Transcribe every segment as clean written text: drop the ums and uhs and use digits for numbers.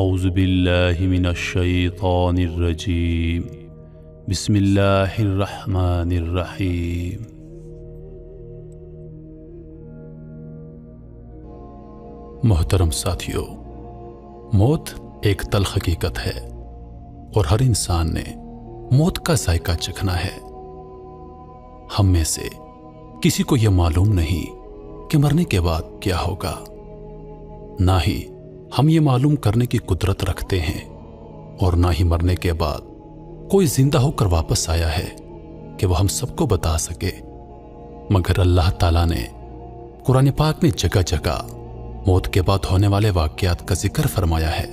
اعوذ باللہ من الشیطان الرجیم بسم اللہ الرحمن الرحیم۔ محترم ساتھیو، موت ایک تلخ حقیقت ہے اور ہر انسان نے موت کا ذائقہ چکھنا ہے۔ ہم میں سے کسی کو یہ معلوم نہیں کہ مرنے کے بعد کیا ہوگا، نہ ہی ہم یہ معلوم کرنے کی قدرت رکھتے ہیں اور نہ ہی مرنے کے بعد کوئی زندہ ہو کر واپس آیا ہے کہ وہ ہم سب کو بتا سکے، مگر اللہ تعالیٰ نے قرآن پاک میں جگہ جگہ موت کے بعد ہونے والے واقعات کا ذکر فرمایا ہے،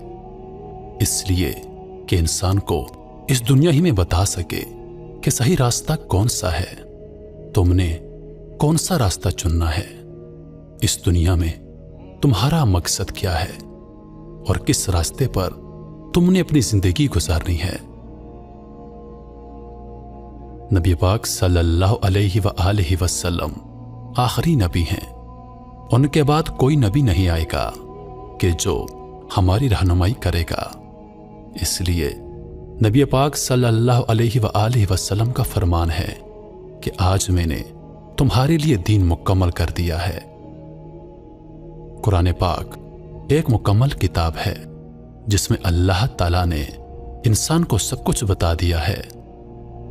اس لیے کہ انسان کو اس دنیا ہی میں بتا سکے کہ صحیح راستہ کون سا ہے، تم نے کون سا راستہ چننا ہے، اس دنیا میں تمہارا مقصد کیا ہے اور کس راستے پر تم نے اپنی زندگی گزارنی ہے۔ نبی پاک صلی اللہ علیہ وآلہ وسلم آخری نبی ہیں، ان کے بعد کوئی نبی نہیں آئے گا کہ جو ہماری رہنمائی کرے گا، اس لیے نبی پاک صلی اللہ علیہ وآلہ وسلم کا فرمان ہے کہ آج میں نے تمہارے لیے دین مکمل کر دیا ہے۔ قرآن پاک ایک مکمل کتاب ہے جس میں اللہ تعالیٰ نے انسان کو سب کچھ بتا دیا ہے،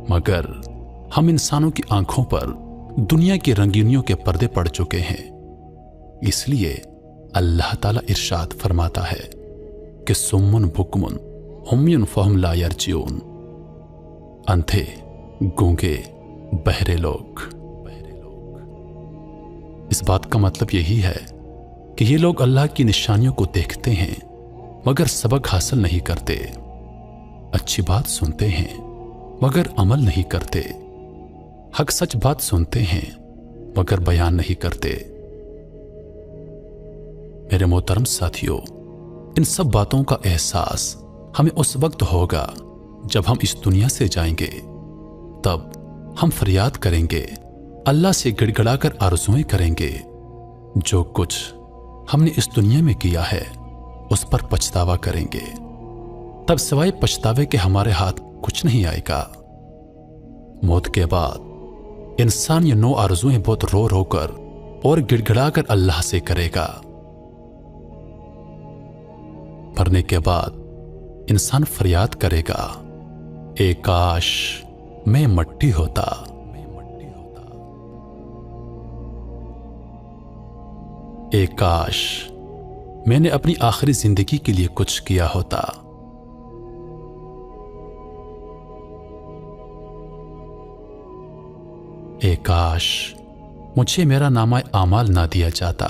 مگر ہم انسانوں کی آنکھوں پر دنیا کی رنگینیوں کے پردے پڑ چکے ہیں، اس لیے اللہ تعالیٰ ارشاد فرماتا ہے کہ سمن بکمن عمیٌ فہم لا یرجعون، اندھے، گونگے، بہرے لوگ۔ اس بات کا مطلب یہی ہے کہ یہ لوگ اللہ کی نشانیوں کو دیکھتے ہیں مگر سبق حاصل نہیں کرتے، اچھی بات سنتے ہیں مگر عمل نہیں کرتے، حق سچ بات سنتے ہیں مگر بیان نہیں کرتے۔ میرے محترم ساتھیوں، ان سب باتوں کا احساس ہمیں اس وقت ہوگا جب ہم اس دنیا سے جائیں گے، تب ہم فریاد کریں گے، اللہ سے گڑ گڑا کر آرزوئیں کریں گے، جو کچھ ہم نے اس دنیا میں کیا ہے اس پر پچھتاوا کریں گے، تب سوائے پچھتاوے کے ہمارے ہاتھ کچھ نہیں آئے گا۔ موت کے بعد انسان یہ 9 آرزوئیں بہت رو رو کر اور گڑ گڑا کر اللہ سے کرے گا۔ مرنے کے بعد انسان فریاد کرے گا، اے کاش میں مٹی ہوتا، اے کاش میں نے اپنی آخری زندگی کے لیے کچھ کیا ہوتا۔ اے کاش مجھے میرا نامہ اعمال نہ دیا جاتا۔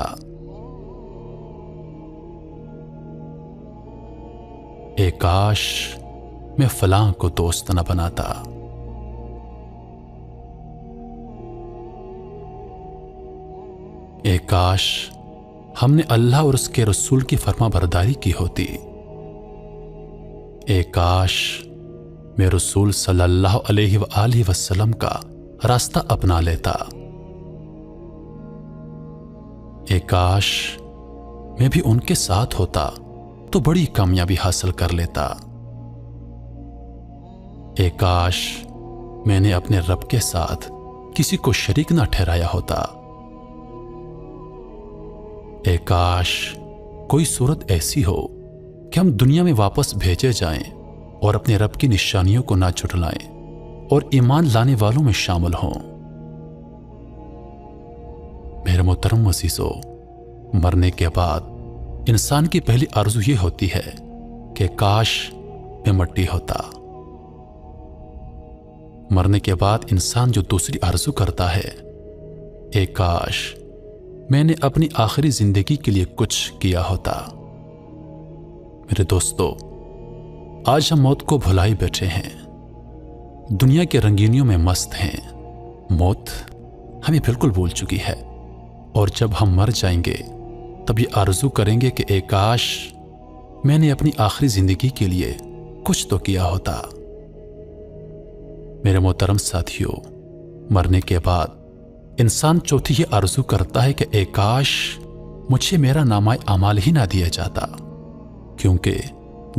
اے کاش میں فلاں کو دوست نہ بناتا۔ اے کاش ہم نے اللہ اور اس کے رسول کی فرما برداری کی ہوتی۔ اے کاش میں رسول صلی اللہ علیہ وآلہ وسلم کا راستہ اپنا لیتا۔ اے کاش میں بھی ان کے ساتھ ہوتا تو بڑی کامیابی حاصل کر لیتا۔ اے کاش میں نے اپنے رب کے ساتھ کسی کو شریک نہ ٹھہرایا ہوتا۔ اے کاش کوئی صورت ایسی ہو کہ ہم دنیا میں واپس بھیجے جائیں اور اپنے رب کی نشانیوں کو نہ جھٹلائیں اور ایمان لانے والوں میں شامل ہوں۔ میرے محترم عزیزو، مرنے کے بعد انسان کی پہلی آرزو یہ ہوتی ہے کہ کاش میں مٹی ہوتا۔ مرنے کے بعد انسان جو دوسری آرزو کرتا ہے، اے کاش میں نے اپنی آخری زندگی کے لیے کچھ کیا ہوتا۔ میرے دوستو، آج ہم موت کو بھلائی بیٹھے ہیں، دنیا کے رنگینیوں میں مست ہیں، موت ہمیں بالکل بھول چکی ہے، اور جب ہم مر جائیں گے تب یہ آرزو کریں گے کہ اے کاش میں نے اپنی آخری زندگی کے لیے کچھ تو کیا ہوتا۔ میرے محترم ساتھیوں، مرنے کے بعد انسان چوتھی یہ آرزو کرتا ہے کہ اے کاش مجھے میرا نامہ اعمال ہی نہ دیا جاتا، کیونکہ